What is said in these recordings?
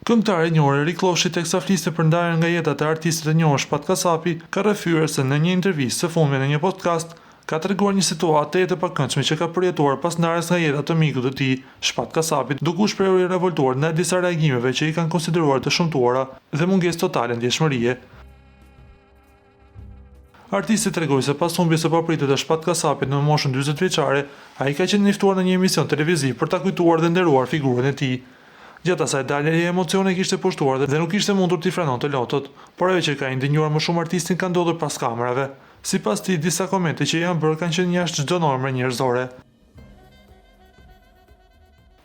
Këngëtari i njohur Erik Lloshi teksa fliste për ndarjen nga jeta e artistit të njohur Shpat Kasapi, ka rrëfyer se në një intervistë së fundme në një podcast ka treguar një situatë të pakëndshme që ka përjetuar pas ndarjes nga jeta të mikut të tij, Shpat Kasapit, duke u shprehur i revoltuar ndaj disa reagimeve që i kanë konsideruar të shëmtuara dhe mungesë totale ndjeshmërie. Artisti tregoi se pas humbjes së papritur të Shpat Kasapit në moshën 40 vjeçare, ai ka qenë njoftuar në një emision televiziv për ta kujtuar dhe nderuar figurën e tij. Gjatë asaj dalje e emocione kishte pushtuar dhe nuk ishte mundur t'i frenonte lotot, por ajo që ka indignuar më shumë artistin ka ndodhur pas kamerave. Sipas tij, disa komente që janë bërë kanë qenë jashtë çdo norme njerëzore.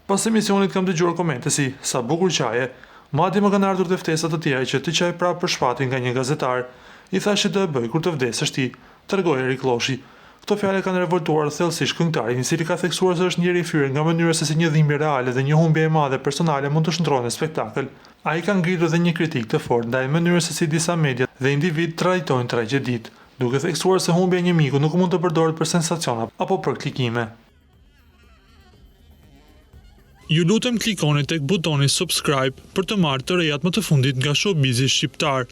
Pas emisionit kam dëgjuar komente si "sa bukur qaje", madje më kanë ardhur dhe ftesa të tjera që të qaj prapë për Shpatin nga një gazetar. I thashë do e bëj kur të vdesësh ti, tregoi Erik Lloshi. Këto fjalë kanë revoltuar thellësisht këngëtarin, i cili ka theksuar se është njëri i fyer nga mënyra se si një dhimbje reale dhe një humbje e madhe personale mund të shndrohen në spektakël. Ai ka ngritur edhe një kritikë të fortë ndaj mënyrës se si disa media dhe individ trajtojnë tragjeditë, duke theksuar se humbja e një miku nuk mund të përdoret për sensaciona apo për klikime. Ju lutem klikoni tek butoni subscribe për të marrë të rejat më të fundit nga showbizi shqiptar.